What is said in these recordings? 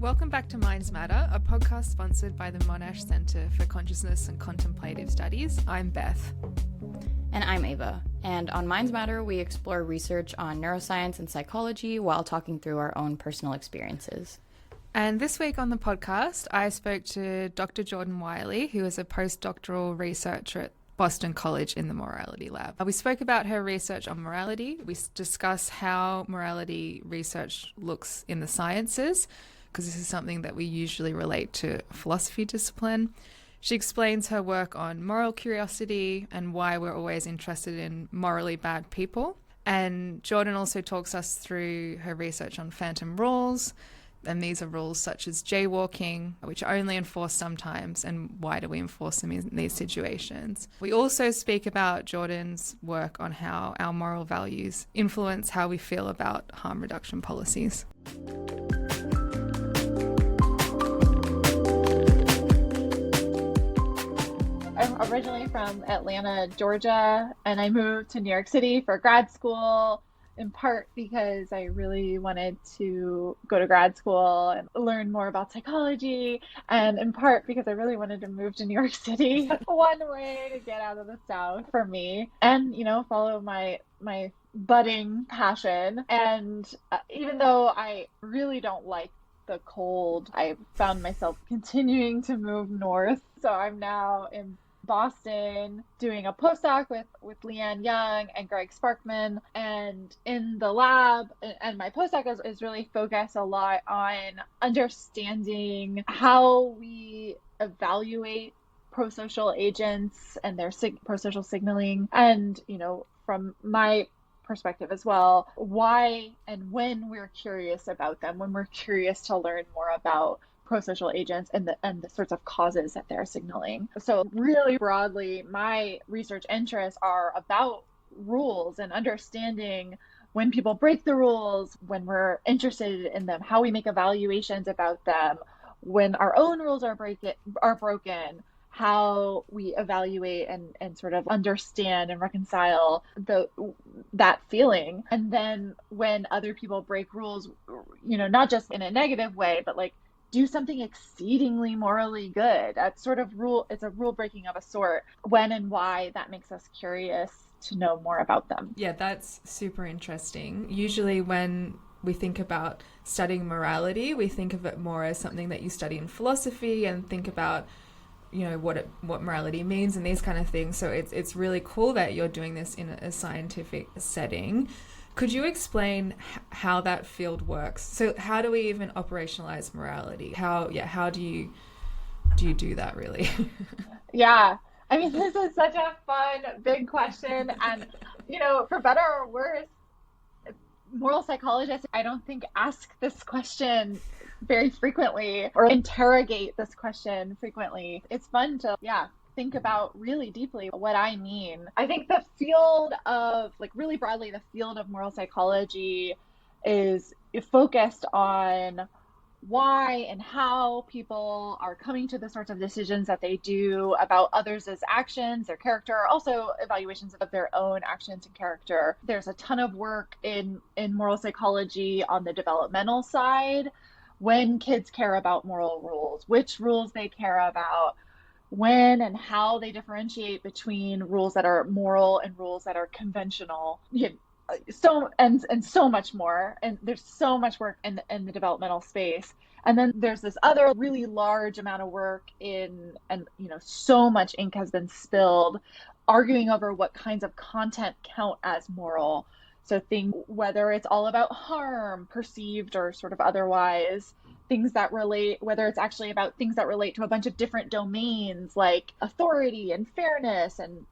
Welcome back to Minds Matter, a podcast sponsored by the Monash Centre for Consciousness and Contemplative Studies. I'm Beth. And I'm Ava. And on Minds Matter, we explore research on neuroscience and psychology while talking through our own personal experiences. And this week on the podcast, I spoke to Dr. Jordan Wylie, who is a postdoctoral researcher at Boston College in the Morality Lab. We spoke about her research on morality. We discuss how morality research looks in the sciences, because this is something that we usually relate to philosophy discipline. She explains her work on moral curiosity and why we're always interested in morally bad people. And Jordan also talks us through her research on phantom rules. And these are rules such as jaywalking, which are only enforced sometimes, and why do we enforce them in these situations. We also speak about Jordan's work on how our moral values influence how we feel about harm reduction policies. I'm originally from Atlanta, Georgia, and I moved to New York City for grad school, in part because I really wanted to go to grad school and learn more about psychology, and in part because I really wanted to move to New York City. One way to get out of the South for me and, follow my budding passion. And even though I really don't like the cold, I found myself continuing to move north. So I'm now in Boston doing a postdoc with Leanne Young and Greg Sparkman, and in the lab, and my postdoc is really focused a lot on understanding how we evaluate prosocial agents and their prosocial signaling, and from my perspective as well, why and when we're curious about them, when we're curious to learn more about prosocial agents and the sorts of causes that they're signaling. So really broadly, my research interests are about rules and understanding when people break the rules, when we're interested in them, how we make evaluations about them, when our own rules are broken, how we evaluate and sort of understand and reconcile that feeling. And then when other people break rules, not just in a negative way, but like do something exceedingly morally good. That's sort of it's a rule breaking of a sort. When and why that makes us curious to know more about them. Yeah, that's super interesting. Usually when we think about studying morality, we think of it more as something that you study in philosophy and think about what morality means and these kind of things. So it's really cool that you're doing this in a scientific setting. Could you explain how that field works? So how do we even operationalize morality? How do you do that really? Yeah. I mean, this is such a fun, big question. And, for better or worse, moral psychologists, I don't think, ask this question very frequently or interrogate this question frequently. It's fun to, think about really deeply what I mean. I think the field of, really broadly, the field of moral psychology is focused on why and how people are coming to the sorts of decisions that they do about others' actions, their character, also evaluations of their own actions and character. There's a ton of work in moral psychology on the developmental side, when kids care about moral rules, which rules they care about, when and how they differentiate between rules that are moral and rules that are conventional. So much more. And there's so much work in the developmental space. And then there's this other really large amount of work so much ink has been spilled arguing over what kinds of content count as moral. So whether it's all about harm, perceived or sort of otherwise, things that relate, whether it's actually about things that relate to a bunch of different domains like authority and fairness, and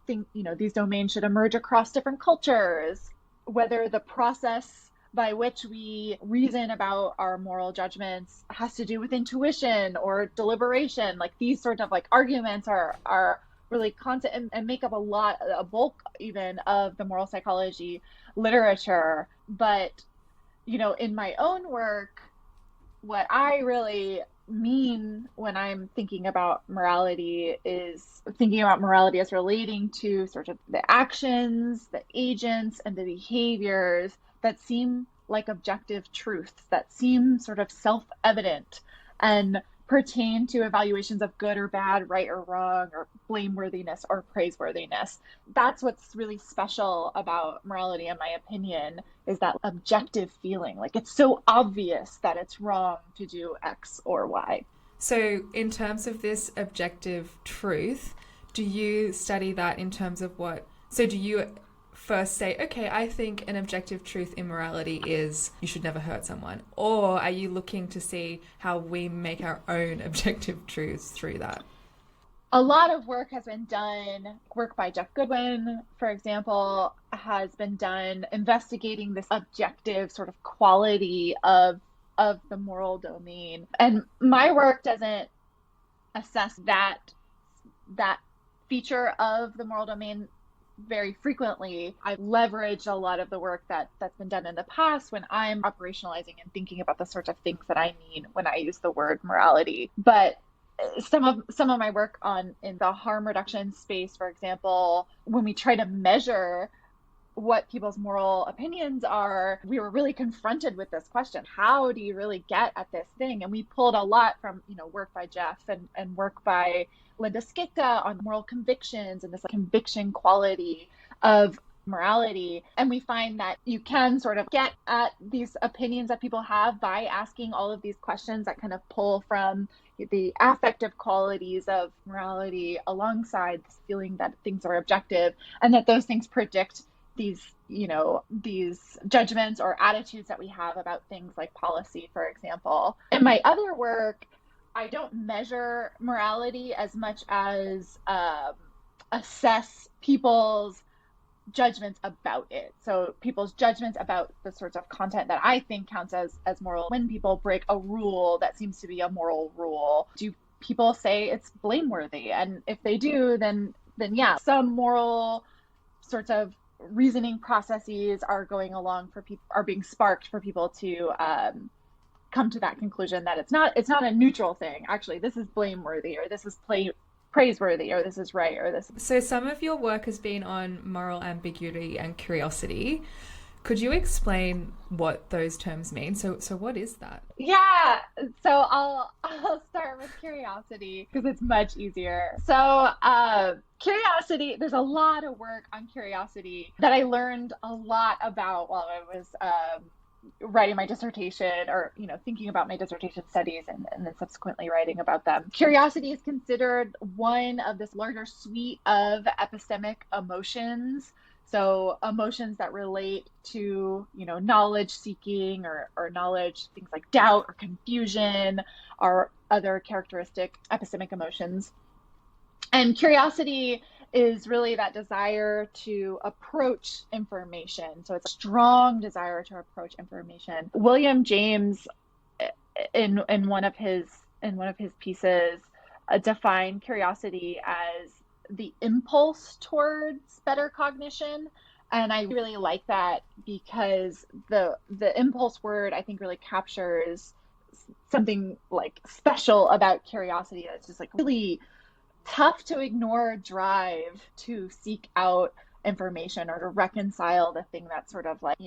these domains should emerge across different cultures, whether the process by which we reason about our moral judgments has to do with intuition or deliberation. Like these sort of arguments are really content and make up a bulk even of the moral psychology literature. But, in my own work, what I really mean when I'm thinking about morality is thinking about morality as relating to sort of the actions, the agents, and the behaviors that seem like objective truths that seem sort of self-evident and pertain to evaluations of good or bad, right or wrong, or blameworthiness or praiseworthiness. That's what's really special about morality, in my opinion, is that objective feeling. Like, it's so obvious that it's wrong to do X or Y. So in terms of this objective truth, do you study that in terms of so do you first say, okay, I think an objective truth in morality is you should never hurt someone? Or are you looking to see how we make our own objective truths through that? A lot of work has been done. Work by Jeff Goodwin, for example, has been done investigating this objective sort of quality of the moral domain. And my work doesn't assess that feature of the moral domain very frequently. I've leveraged a lot of the work that's been done in the past when I'm operationalizing and thinking about the sorts of things that I mean when I use the word morality. But some of my work in the harm reduction space, for example, when we try to measure what people's moral opinions are, we were really confronted with this question: how do you really get at this thing? And we pulled a lot from work by Jeff and work by Linda Skitka on moral convictions and this conviction quality of morality. And we find that you can sort of get at these opinions that people have by asking all of these questions that kind of pull from the affective qualities of morality alongside this feeling that things are objective, and that those things predict these judgments or attitudes that we have about things like policy, for example. In my other work, I don't measure morality as much as assess people's judgments about it. So people's judgments about the sorts of content that I think counts as moral. When people break a rule that seems to be a moral rule, do people say it's blameworthy? And if they do, then yeah, some moral sorts of reasoning processes are going along are being sparked for people to come to that conclusion that it's not a neutral thing. Actually, this is blameworthy, or this is praiseworthy, or this is right, or this. So some of your work has been on moral ambiguity and curiosity. Could you explain what those terms mean? So what is that? Yeah, so I'll start with curiosity because it's much easier. So curiosity, there's a lot of work on curiosity that I learned a lot about while I was writing my dissertation, or thinking about my dissertation studies and then subsequently writing about them. Curiosity is considered one of this larger suite of epistemic emotions. So emotions that relate to, knowledge seeking or knowledge, things like doubt or confusion are other characteristic epistemic emotions. And curiosity is really that desire to approach information. So it's a strong desire to approach information. William James, in one of his pieces, defined curiosity as the impulse towards better cognition. And I really like that because the impulse word, I think, really captures something like special about curiosity. That's just like really tough to ignore drive to seek out information or to reconcile the thing that's sort of like,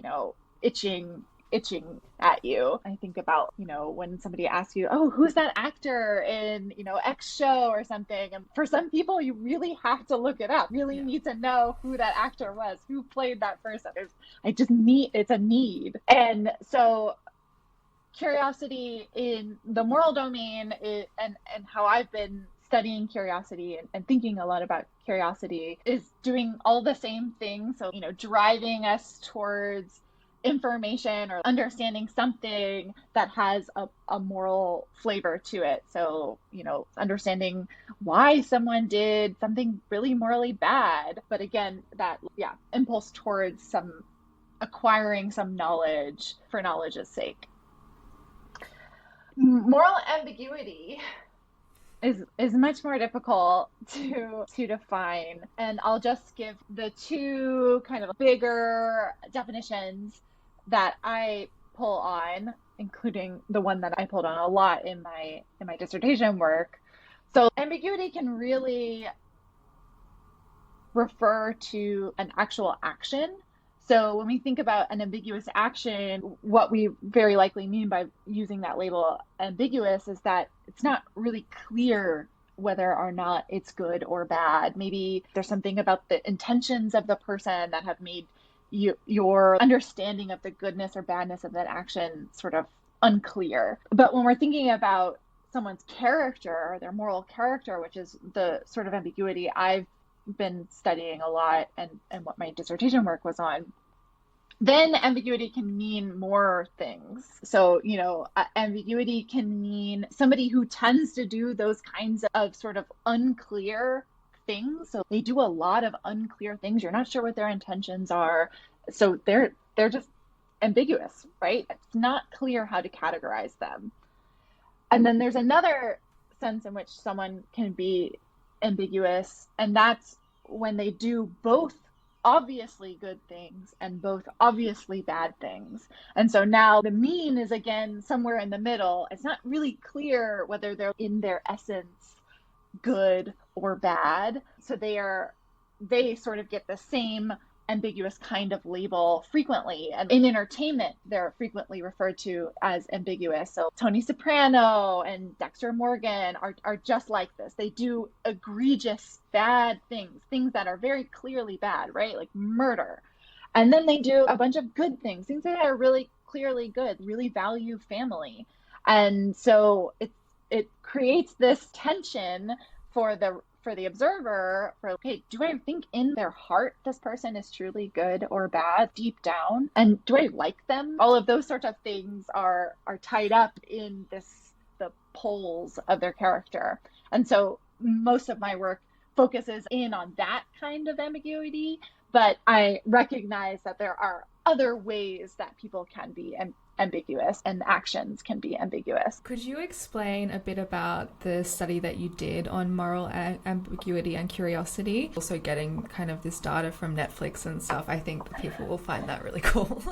itching at you. I think about, when somebody asks you, oh, who's that actor in, X show or something? And for some people, you really have to look it up, really need to know who that actor was, who played that person. It's a need. And so curiosity in the moral domain and how I've been studying curiosity and thinking a lot about curiosity is doing all the same things. So, driving us towards information or understanding something that has a moral flavor to it. So, understanding why someone did something really morally bad. But again, that impulse towards acquiring some knowledge for knowledge's sake. Moral ambiguity is much more difficult to define. And I'll just give the two kind of bigger definitions that I pull on, including the one that I pulled on a lot in my dissertation work. So ambiguity can really refer to an actual action. So when we think about an ambiguous action, what we very likely mean by using that label ambiguous is that it's not really clear whether or not it's good or bad. Maybe there's something about the intentions of the person that have made your understanding of the goodness or badness of that action sort of unclear. But when we're thinking about someone's character, their moral character, which is the sort of ambiguity I've been studying a lot and what my dissertation work was on, then ambiguity can mean more things. So, ambiguity can mean somebody who tends to do those kinds of sort of unclear things. So they do a lot of unclear things. You're not sure what their intentions are. So they're just ambiguous, right? It's not clear how to categorize them. And then there's another sense in which someone can be ambiguous, and that's when they do both obviously good things and both obviously bad things. And so now the mean is again somewhere in the middle. It's not really clear whether they're in their essence good or bad. So they sort of get the same ambiguous kind of label frequently. And in entertainment, they're frequently referred to as ambiguous. So Tony Soprano and Dexter Morgan are just like this. They do egregious bad things that are very clearly bad, right? Like murder. And then they do a bunch of good things that are really clearly good, really value family. And so it creates this tension for the observer, okay, do I think in their heart this person is truly good or bad deep down? And do I like them? All of those sorts of things are tied up in the poles of their character. And so most of my work focuses in on that kind of ambiguity, but I recognize that there are other ways that people can be ambiguous and actions can be ambiguous. Could you explain a bit about the study that you did on moral ambiguity and curiosity? Also getting kind of this data from Netflix and stuff. I think people will find that really cool.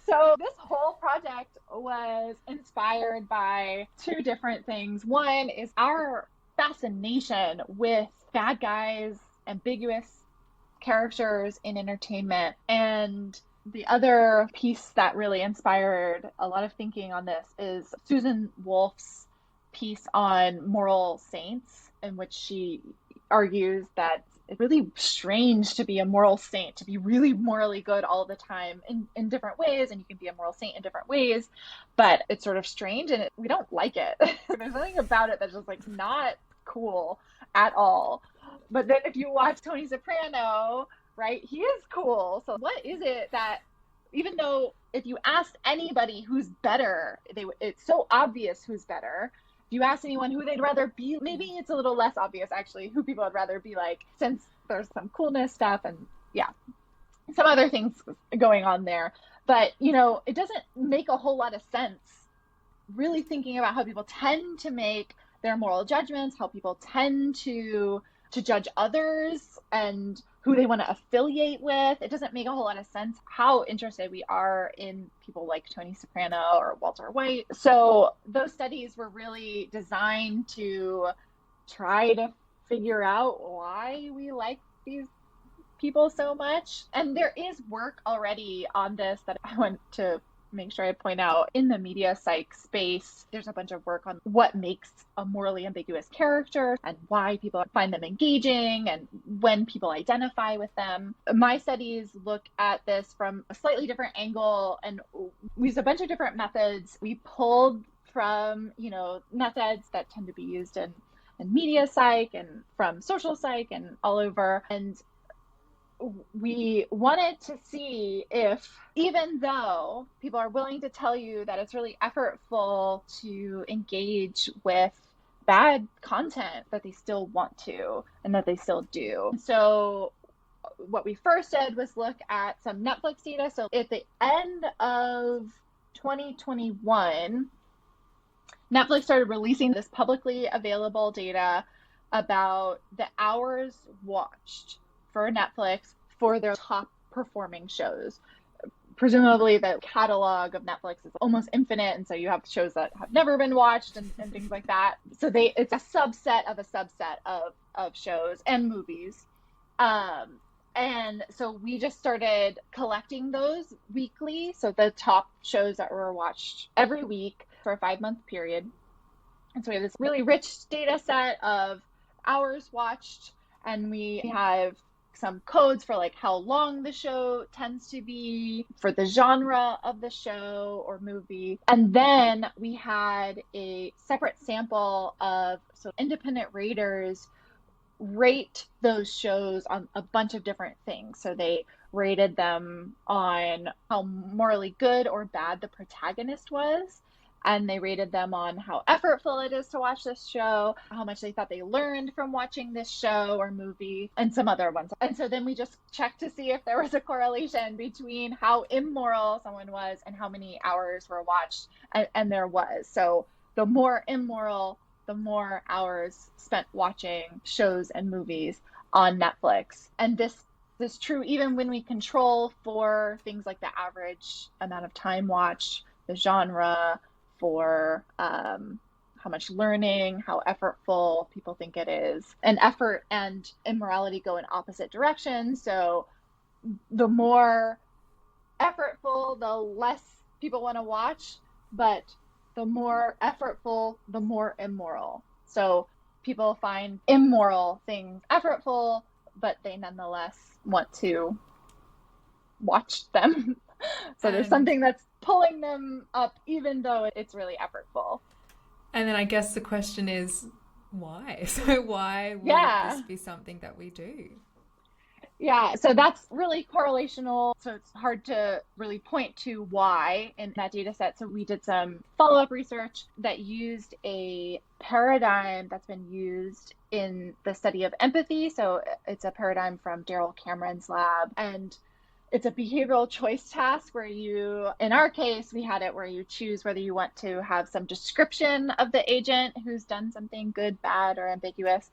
So this whole project was inspired by two different things. One is our fascination with bad guys, ambiguous characters in entertainment, and the other piece that really inspired a lot of thinking on this is Susan Wolf's piece on moral saints, in which she argues that it's really strange to be a moral saint, to be really morally good all the time in different ways, and you can be a moral saint in different ways, but it's sort of strange and we don't like it. There's something about it that's just like not cool at all. But then if you watch Tony Soprano, right, he is cool. So what is it that, even though if you asked anybody who's better, it's so obvious who's better. If you ask anyone who they'd rather be, maybe it's a little less obvious actually who people would rather be like, since there's some coolness stuff and some other things going on there. But it doesn't make a whole lot of sense really thinking about how people tend to make their moral judgments, how people tend to judge others and who they want to affiliate with. It doesn't make a whole lot of sense how interested we are in people like Tony Soprano or Walter White. So those studies were really designed to try to figure out why we like these people so much. And there is work already on this that I want to make sure I point out. In the media psych space, there's a bunch of work on what makes a morally ambiguous character and why people find them engaging and when people identify with them. My studies look at this from a slightly different angle, and we use a bunch of different methods. We pulled from, methods that tend to be used in media psych and from social psych and all over. And we wanted to see if, even though people are willing to tell you that it's really effortful to engage with bad content, that they still want to and that they still do. So what we first did was look at some Netflix data. So at the end of 2021, Netflix started releasing this publicly available data about the hours watched for Netflix for their top performing shows. Presumably the catalog of Netflix is almost infinite, and so you have shows that have never been watched and things like that. So it's a subset of a subset of shows and movies. And so we just started collecting those weekly. So the top shows that were watched every week for a 5-month period. And so we have this really rich data set of hours watched, and we have some codes for like how long the show tends to be, for the genre of the show or movie. And then we had a separate sample of, so independent raters rate those shows on a bunch of different things. So they rated them on how morally good or bad the protagonist was. And they rated them on how effortful it is to watch this show, how much they thought they learned from watching this show or movie, and some other ones. And so then we just checked to see if there was a correlation between how immoral someone was and how many hours were watched. And there was. So the more immoral, the more hours spent watching shows and movies on Netflix. And this is true even when we control for things like the average amount of time watched, the genre, for how much learning, how effortful people think it is. And effort and immorality go in opposite directions. So the more effortful, the less people want to watch, but the more effortful, the more immoral. So people find immoral things effortful, but they nonetheless want to watch them. So there's something that's pulling them up, even though it's really effortful. And then I guess the question is, why? So why would this be something that we do? Yeah, so that's really correlational. So it's hard to really point to why in that data set. So we did some follow-up research that used a paradigm that's been used in the study of empathy. So it's a paradigm from Daryl Cameron's lab. And it's a behavioral choice task where you, in our case, we had it where you choose whether you want to have some description of the agent who's done something good, bad, or ambiguous,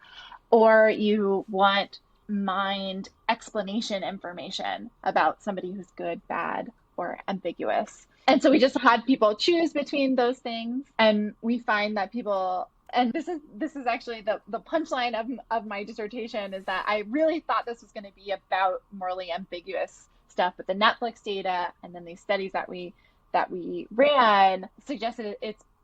or you want mind explanation information about somebody who's good, bad, or ambiguous. And so we just had people choose between those things. And we find that people, and this is actually the punchline of my dissertation, is that I really thought this was going to be about morally ambiguous stuff, but the Netflix data and then these studies that we ran suggested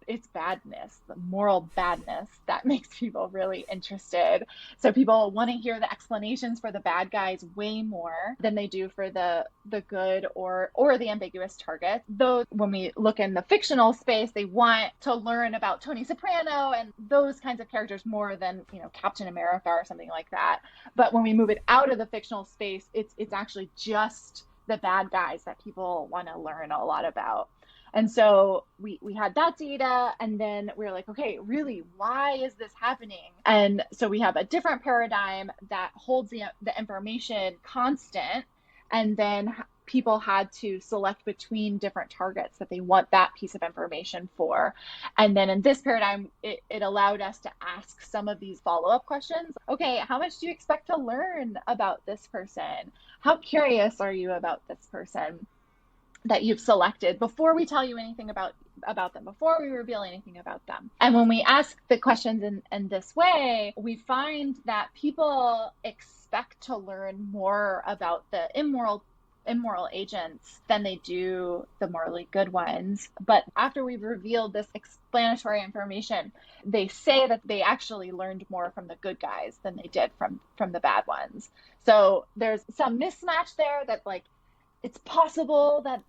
it's badness, the moral badness, that makes people really interested. So people want to hear the explanations for the bad guys way more than they do for the good or the ambiguous targets. Though when we look in the fictional space, they want to learn about Tony Soprano and those kinds of characters more than, Captain America or something like that. But when we move it out of the fictional space, it's actually just the bad guys that people want to learn a lot about. And so we had that data, and then we were like, okay, really, why is this happening? And so we have a different paradigm that holds the information constant, and then people had to select between different targets that they want that piece of information for. And then in this paradigm, it allowed us to ask some of these follow-up questions. Okay, how much do you expect to learn about this person? How curious are you about this person that you've selected before we tell you anything about them, before we reveal anything about them? And when we ask the questions in this way, we find that people expect to learn more about the immoral agents than they do the morally good ones. But after we've revealed this explanatory information, they say that they actually learned more from the good guys than they did from the bad ones. So there's some mismatch there that, like, it's possible that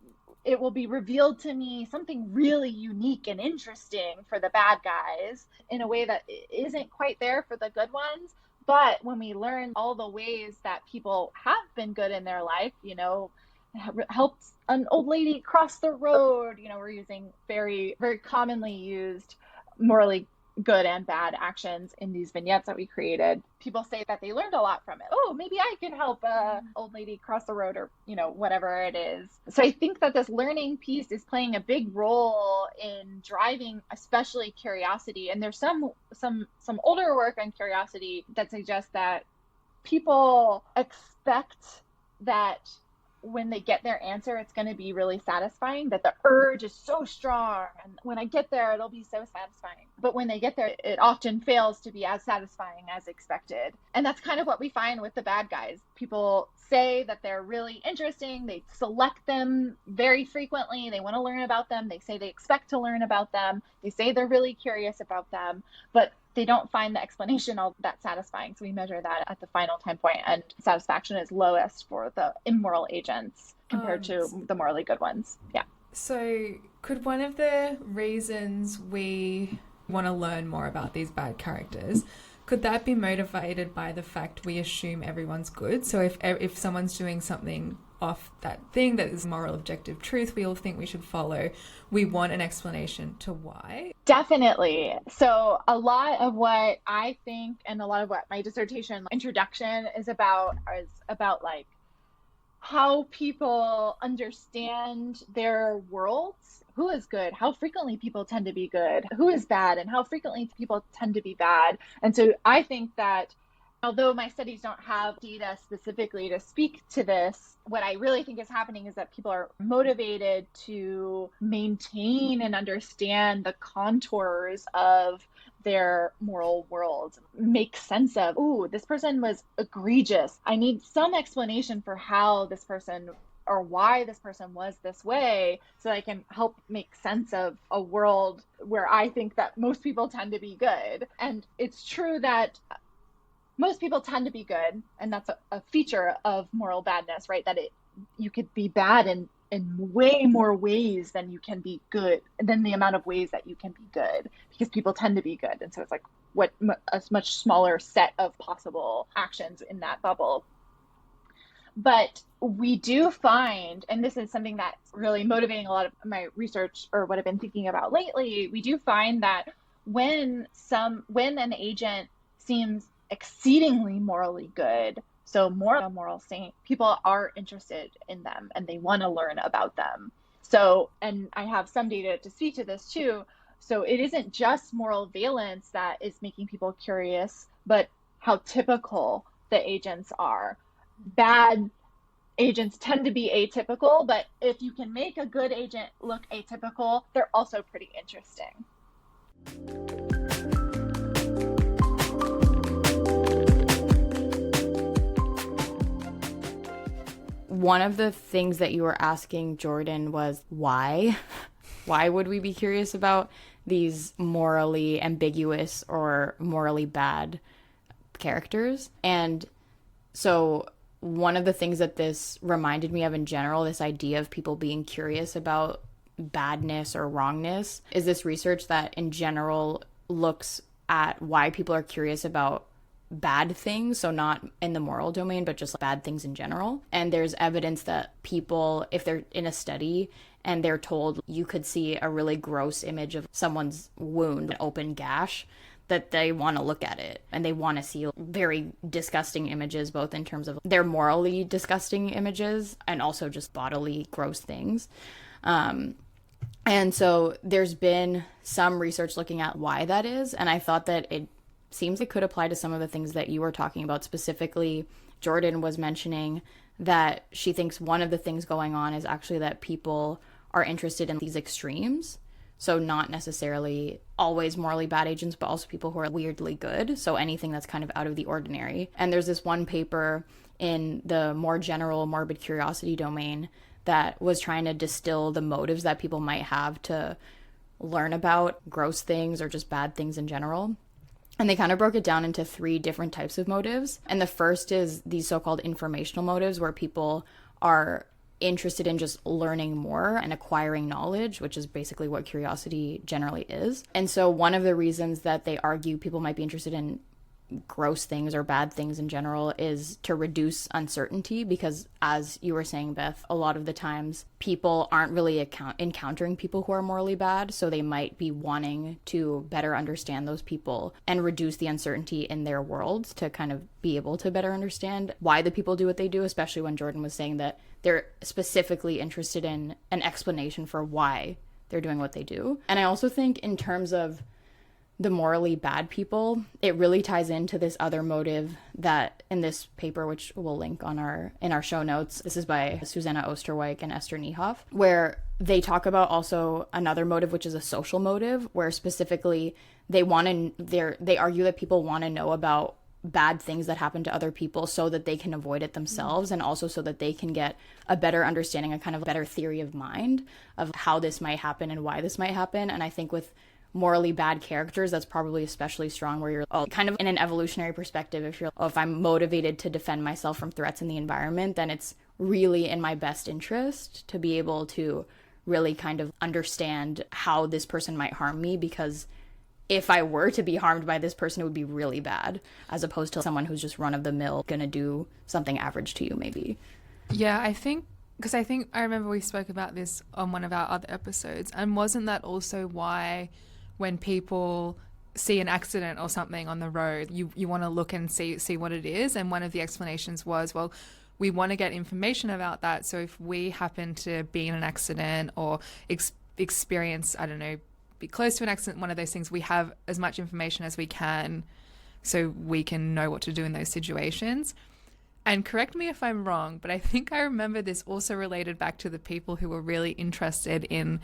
it will be revealed to me something really unique and interesting for the bad guys in a way that isn't quite there for the good ones. But when we learn all the ways that people have been good in their life, helped an old lady cross the road, we're using very, very commonly used morally good and bad actions in these vignettes that we created. People say that they learned a lot from it. Oh, maybe I can help a old lady cross the road, or whatever it is. So I think that this learning piece is playing a big role in driving especially curiosity. And there's some older work on curiosity that suggests that people expect that when they get their answer, it's going to be really satisfying, that the urge is so strong. And when I get there, it'll be so satisfying. But when they get there, it often fails to be as satisfying as expected. And that's kind of what we find with the bad guys. People say that they're really interesting. They select them very frequently. They want to learn about them. They say they expect to learn about them. They say they're really curious about them, but they don't find the explanation all that satisfying. So we measure that at the final time point, and satisfaction is lowest for the immoral agents compared to the morally good ones. Yeah. So could one of the reasons we want to learn more about these bad characters, could that be motivated by the fact we assume everyone's good? So if someone's doing something off that thing that is moral objective truth we all think we should follow, we want an explanation to why? Definitely. So a lot of what I think, and a lot of what my dissertation introduction is about like how people understand their worlds. Who is good? How frequently people tend to be good? Who is bad? And how frequently people tend to be bad? And so I think that although my studies don't have data specifically to speak to this, what I really think is happening is that people are motivated to maintain and understand the contours of their moral world, make sense of, ooh, this person was egregious. I need some explanation for how this person or why this person was this way, so I can help make sense of a world where I think that most people tend to be good. And it's true that most people tend to be good, and that's a feature of moral badness, right? That you could be bad in way more ways than you can be good, than the amount of ways that you can be good, because people tend to be good. And so it's like a much smaller set of possible actions in that bubble. But we do find, and this is something that's really motivating a lot of my research or what I've been thinking about lately, we do find that when an agent seems exceedingly morally good, so more a moral saint, people are interested in them and they want to learn about them. So, and I have some data to speak to this too. So it isn't just moral valence that is making people curious, but how typical the agents are. Bad agents tend to be atypical, but if you can make a good agent look atypical, they're also pretty interesting. One of the things that you were asking Jordan was why? Why would we be curious about these morally ambiguous or morally bad characters? And so one of the things that this reminded me of in general, this idea of people being curious about badness or wrongness, is this research that in general looks at why people are curious about bad things, so not in the moral domain, but just bad things in general. And there's evidence that people, if they're in a study and they're told you could see a really gross image of someone's wound, an open gash, that they want to look at it and they want to see very disgusting images, both in terms of their morally disgusting images and also just bodily gross things. And so there's been some research looking at why that is, and I thought that it seems it could apply to some of the things that you were talking about. Specifically, Jordan was mentioning that she thinks one of the things going on is actually that people are interested in these extremes. So not necessarily always morally bad agents, but also people who are weirdly good. So anything that's kind of out of the ordinary. And there's this one paper in the more general morbid curiosity domain that was trying to distill the motives that people might have to learn about gross things or just bad things in general. And they kind of broke it down into 3 different types of motives. And the first is these so-called informational motives, where people are interested in just learning more and acquiring knowledge, which is basically what curiosity generally is. And so one of the reasons that they argue people might be interested in gross things or bad things in general is to reduce uncertainty, because as you were saying, Beth, a lot of the times people aren't really encountering people who are morally bad, so they might be wanting to better understand those people and reduce the uncertainty in their worlds to kind of be able to better understand why the people do what they do, especially when Jordan was saying that they're specifically interested in an explanation for why they're doing what they do. And I also think in terms of the morally bad people, it really ties into this other motive that in this paper, which we'll link on in our show notes, this is by Susanna Osterwijk and Esther Niehoff, where they talk about also another motive, which is a social motive, where specifically they argue that people want to know about bad things that happen to other people so that they can avoid it themselves, and also so that they can get a better understanding, a kind of better theory of mind of how this might happen and why this might happen. And I think with morally bad characters, that's probably especially strong, where you're kind of in an evolutionary perspective, if I'm motivated to defend myself from threats in the environment, then it's really in my best interest to be able to really kind of understand how this person might harm me, because if I were to be harmed by this person, it would be really bad, as opposed to someone who's just run-of-the-mill gonna do something average to you, maybe. Yeah, I think I remember we spoke about this on one of our other episodes, and wasn't that also why when people see an accident or something on the road, you want to look and see what it is? And one of the explanations was, well, we want to get information about that, so if we happen to be in an accident or experience, I don't know, be close to an accident, one of those things, we have as much information as we can so we can know what to do in those situations. And correct me if I'm wrong, but I think I remember this also related back to the people who were really interested in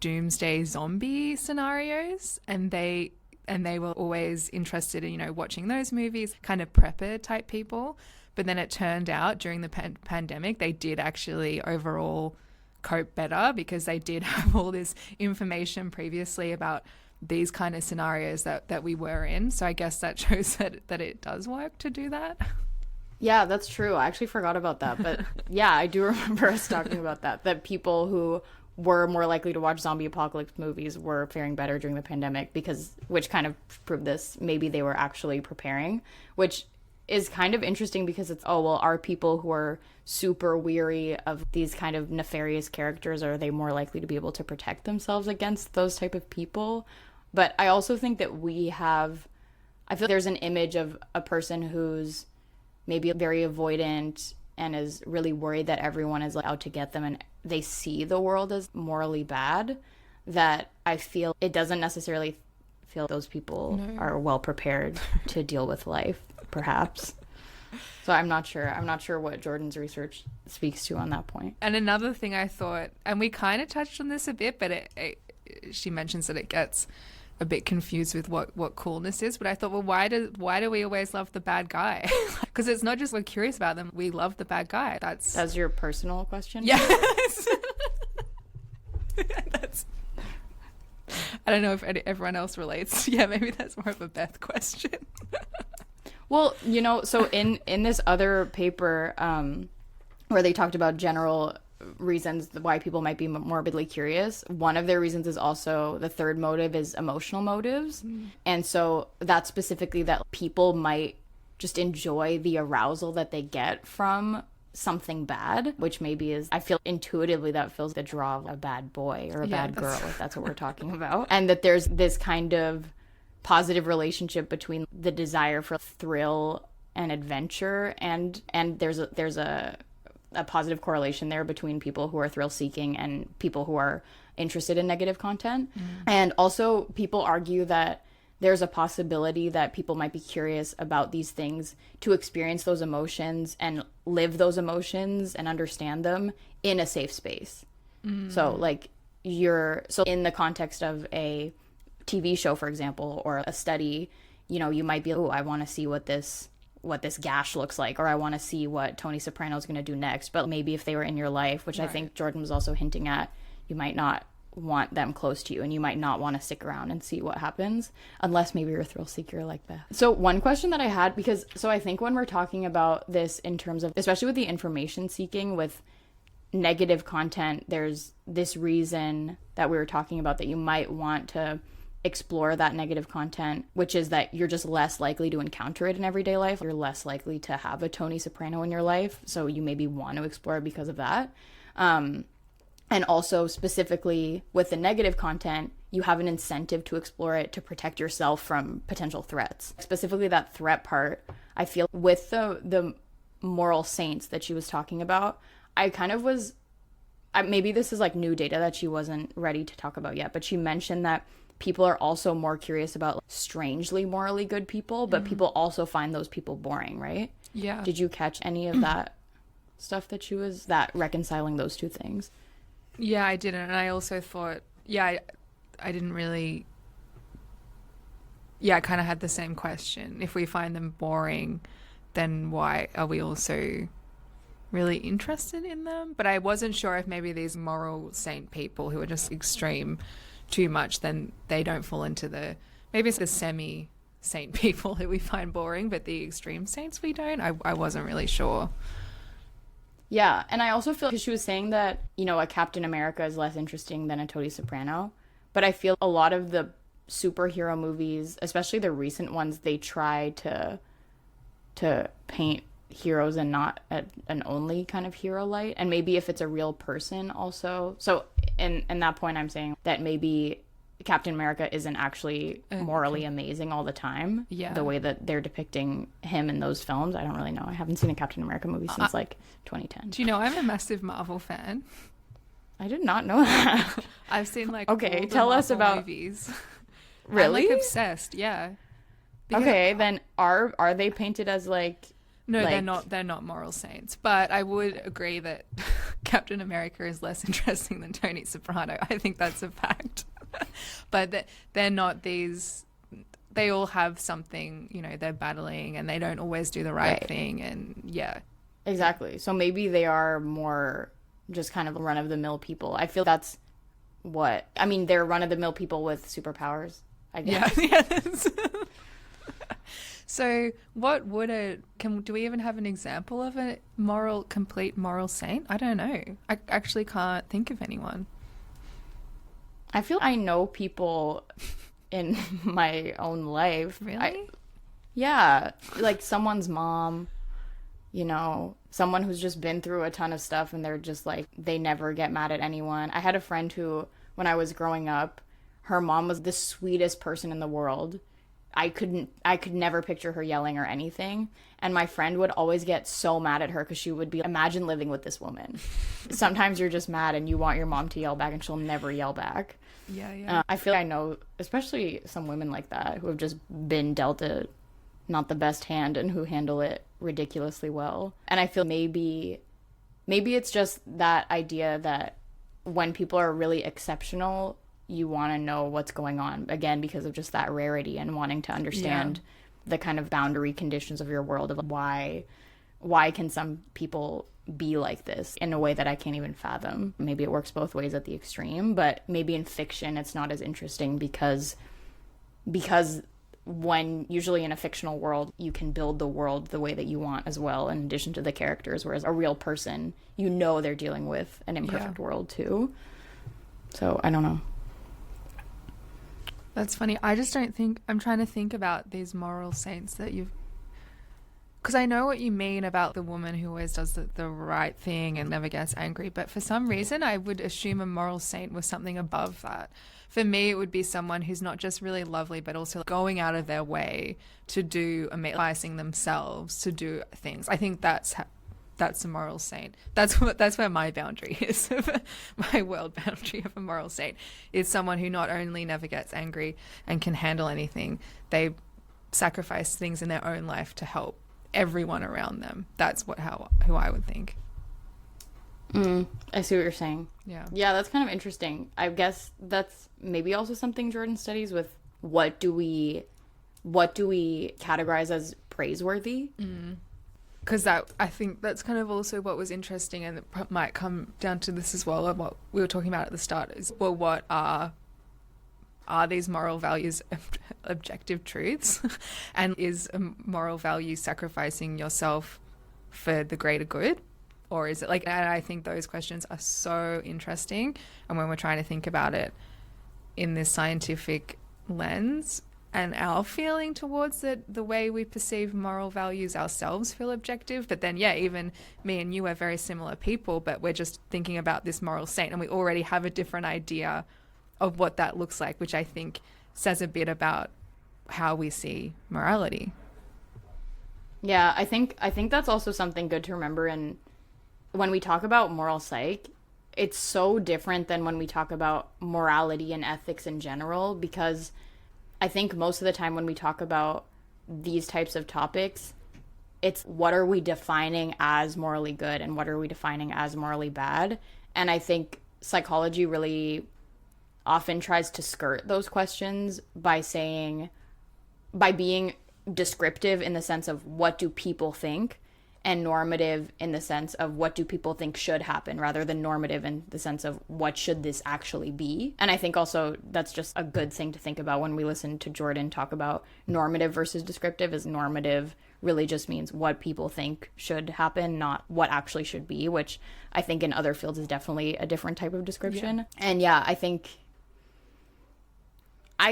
doomsday zombie scenarios, and they were always interested in watching those movies, kind of prepper type people. But then it turned out during the pandemic they did actually overall cope better, because they did have all this information previously about these kind of scenarios that we were in. So I guess that shows that it does work to do that. Yeah, that's true. I actually forgot about that. But yeah, I do remember us talking about that people who were more likely to watch zombie apocalypse movies were faring better during the pandemic, which kind of proved this. Maybe they were actually preparing, which is kind of interesting, because it's, are people who are super weary of these kind of nefarious characters, are they more likely to be able to protect themselves against those type of people? But I also think that I feel there's an image of a person who's maybe very avoidant and is really worried that everyone is out to get them, and they see the world as morally bad, that I feel it doesn't necessarily feel those people are well prepared to deal with life, perhaps. So I'm not sure what Jordan's research speaks to on that point. And another thing I thought, and we kind of touched on this a bit, but she mentions that it gets a bit confused with what coolness is. But I thought, well, why do we always love the bad guy? Because it's not just we're curious about them, we love the bad guy. That's your personal question? Yes. I don't know if everyone else relates. Yeah, maybe that's more of a Beth question. Well, so in this other paper where they talked about general reasons why people might be morbidly curious, one of their reasons is also, the third motive is emotional motives. And so that's specifically that people might just enjoy the arousal that they get from something bad, which maybe is, I feel intuitively that feels the draw of a bad boy or a bad girl, if that's what we're talking about. And that there's this kind of positive relationship between the desire for thrill and adventure, and there's a positive correlation there between people who are thrill seeking and people who are interested in negative content. And also people argue that there's a possibility that people might be curious about these things to experience those emotions and live those emotions and understand them in a safe space. So in the context of a TV show, for example, or a study, you might be, I want to see what this gash looks like, or I want to see what Tony Soprano is going to do next. But maybe if they were in your life, which right. I think Jordan was also hinting at, you might not want them close to you, and you might not want to stick around and see what happens, unless maybe you're a thrill seeker like that. So one question that I had, I think when we're talking about this in terms of, especially with the information seeking with negative content, there's this reason that we were talking about that you might want to explore that negative content, which is that you're just less likely to encounter it in everyday life. You're less likely to have a Tony Soprano in your life, so you maybe want to explore it because of that. And also specifically with the negative content, you have an incentive to explore it to protect yourself from potential threats. Specifically that threat part, I feel with the moral saints that she was talking about, I kind of was, maybe this is like new data that she wasn't ready to talk about yet, but she mentioned that people are also more curious about like, strangely morally good people, but people also find those people boring, right? Yeah. Did you catch any of that stuff that she was that reconciling those two things? Yeah, I didn't. And I also thought, I didn't really. Yeah, I kind of had the same question. If we find them boring, then why are we also really interested in them? But I wasn't sure if maybe these moral saint people who are just extreme too much, then they don't fall into maybe it's the semi-saint people who we find boring, but the extreme saints we don't. I wasn't really sure. Yeah, and I also feel because she was saying that, you know, a Captain America is less interesting than a Tony Soprano, but I feel a lot of the superhero movies, especially the recent ones, they try to paint heroes and not an only kind of hero light, and maybe if it's a real person also. So in that point, I'm saying that maybe Captain America isn't actually morally amazing all the time. Yeah. The way that they're depicting him in those films, I don't really know. I haven't seen a Captain America movie since like 2010. Do you know I'm a massive Marvel fan? I did not know that. I've seen like okay, all the tell us Marvel about movies. Really? I'm like obsessed. Yeah. Because okay, then are they painted as like? No, like... they're not moral saints. But I would agree that Captain America is less interesting than Tony Soprano. I think that's a fact. But they're not these. They all have something, you know, they're battling and they don't always do the right thing. And yeah. Exactly. So maybe they are more just kind of run-of-the-mill people. I feel that's what... I mean, they're run-of-the-mill people with superpowers, I guess. Yeah. Yes. So what would do we even have an example of a complete moral saint? I don't know. I actually can't think of anyone. I feel I know people in my own life. Really? Yeah. Like someone's mom, you know, someone who's just been through a ton of stuff and they're just like, they never get mad at anyone. I had a friend who, when I was growing up, her mom was the sweetest person in the world. I could never picture her yelling or anything. And my friend would always get so mad at her because she would be, imagine living with this woman. Sometimes you're just mad and you want your mom to yell back and she'll never yell back. Yeah. I feel I know, especially some women like that who have just been dealt not the best hand and who handle it ridiculously well. And I feel maybe it's just that idea that when people are really exceptional, you want to know what's going on, again, because of just that rarity and wanting to understand the kind of boundary conditions of your world, of why can some people be like this in a way that I can't even fathom. Maybe it works both ways at the extreme, but maybe in fiction it's not as interesting because when usually in a fictional world you can build the world the way that you want as well, in addition to the characters, whereas a real person, you know, they're dealing with an imperfect world too. So I don't know. That's funny. I just don't think... I'm trying to think about these moral saints that you've... Because I know what you mean about the woman who always does the right thing and never gets angry, but for some reason I would assume a moral saint was something above that. For me, it would be someone who's not just really lovely, but also going out of their way to do, sacrificing themselves to do things. I think that's a moral saint. That's where my boundary is. My world boundary of a moral saint is someone who not only never gets angry and can handle anything, they sacrifice things in their own life to help everyone around them. That's who I would think. I see what you're saying. Yeah, that's kind of interesting. I guess that's maybe also something Jordan studies with what do we categorize as praiseworthy. Because I think that's kind of also what was interesting, and it might come down to this as well, of what we were talking about at the start, is, well, what are these moral values objective truths? And is a moral value sacrificing yourself for the greater good? Or is it like, and I think those questions are so interesting. And when we're trying to think about it in this scientific lens, and our feeling towards it, the way we perceive moral values ourselves feel objective. But then, even me and you are very similar people, but we're just thinking about this moral saint and we already have a different idea of what that looks like, which I think says a bit about how we see morality. Yeah, I think that's also something good to remember. And when we talk about moral psych, it's so different than when we talk about morality and ethics in general, because I think most of the time when we talk about these types of topics, it's what are we defining as morally good and what are we defining as morally bad? And I think psychology really often tries to skirt those questions by being descriptive in the sense of what do people think, and normative in the sense of what do people think should happen, rather than normative in the sense of what should this actually be. And I think also that's just a good thing to think about when we listen to Jordan talk about normative versus descriptive, is normative really just means what people think should happen, not what actually should be, which I think in other fields is definitely a different type of description. Yeah. And yeah, I think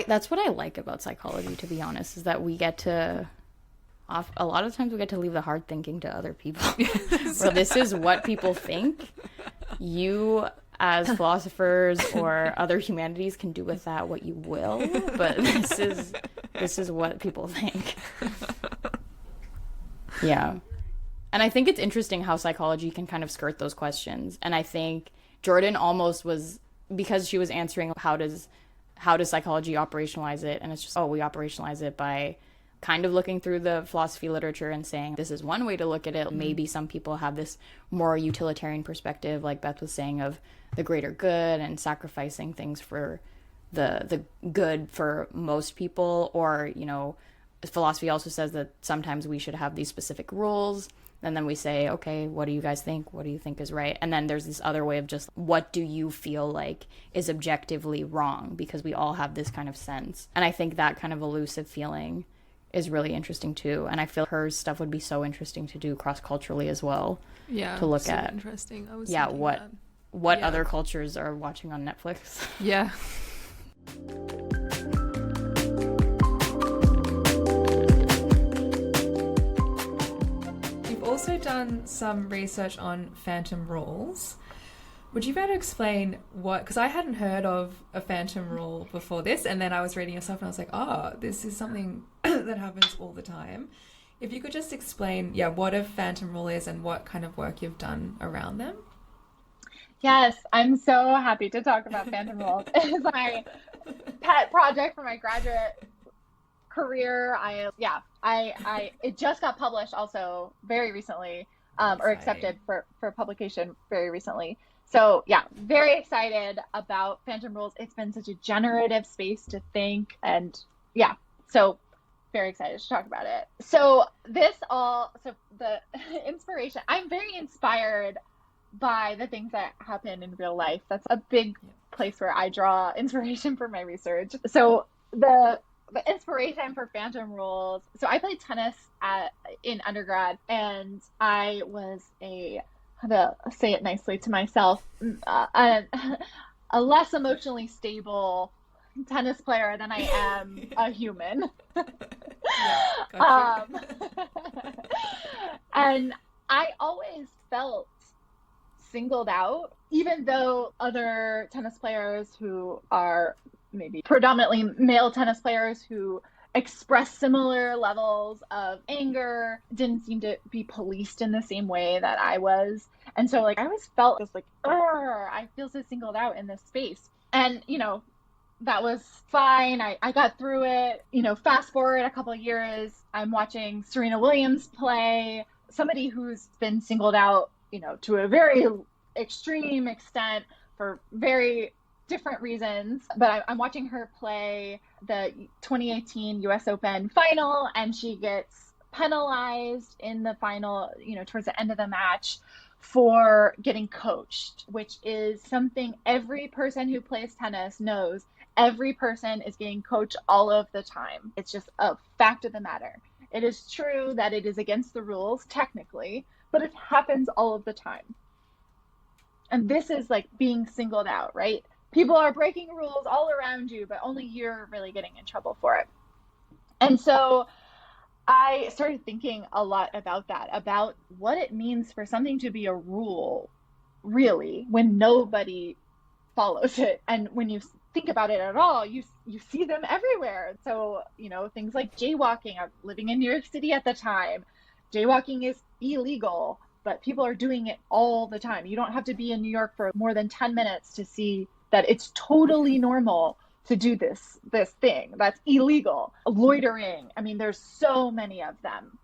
that's what I like about psychology, to be honest, is that we get to a lot of times we get to leave the hard thinking to other people. So this is what people think. You as philosophers or other humanities can do with that what you will, but this is what people think. Yeah. And I think it's interesting how psychology can kind of skirt those questions. And I think Jordan almost was, because she was answering how does psychology operationalize it, and it's just, we operationalize it by kind of looking through the philosophy literature and saying this is one way to look at it. Maybe some people have this more utilitarian perspective, like Beth was saying, of the greater good and sacrificing things for the good for most people. Or, you know, philosophy also says that sometimes we should have these specific rules, and then we say, okay, what do you guys think? What do you think is right? And then there's this other way of just, what do you feel like is objectively wrong? Because we all have this kind of sense. And I think that kind of elusive feeling is really interesting too. And I feel her stuff would be so interesting to do cross-culturally as well. Yeah, to look so at. Interesting. I was what other cultures are watching on Netflix. Yeah. You've also done some research on phantom rules. Would you be able to explain what, because I hadn't heard of a phantom rule before this, and then I was reading your stuff and I was like, oh, this is something that happens all the time. If you could just explain, what a phantom rule is and what kind of work you've done around them. Yes, I'm so happy to talk about phantom rules. It's my pet project for my graduate career. It just got published also very recently, or accepted for publication very recently. So very excited about phantom rules. It's been such a generative space to think, and so very excited to talk about it. So the inspiration, I'm very inspired by the things that happen in real life. That's a big place where I draw inspiration for my research. So the inspiration for phantom rules. So I played tennis in undergrad, and I was how to say it nicely to myself, a less emotionally stable tennis player than I am a human. And I always felt singled out, even though other tennis players who are maybe predominantly male tennis players who express similar levels of anger didn't seem to be policed in the same way that I was. And so I always felt just I feel so singled out in this space. And, that was fine. I got through it. Fast forward a couple of years, I'm watching Serena Williams play, somebody who's been singled out, to a very extreme extent for very different reasons. But I'm watching her play the 2018 US Open final, and she gets penalized in the final, towards the end of the match, for getting coached, which is something every person who plays tennis knows. Every person is getting coached all of the time. It's just a fact of the matter. It is true that it is against the rules, technically, but it happens all of the time. And this is being singled out, right? People are breaking rules all around you, but only you're really getting in trouble for it. And so I started thinking a lot about that, about what it means for something to be a rule, really, when nobody follows it. And when you think about it at all, you see them everywhere. So, things like jaywalking. I'm living in New York City at the time. Jaywalking is illegal. but people are doing it all the time. You don't have to be in New York for more than 10 minutes to see that it's totally normal to do this thing that's illegal. Loitering. I mean, there's so many of them.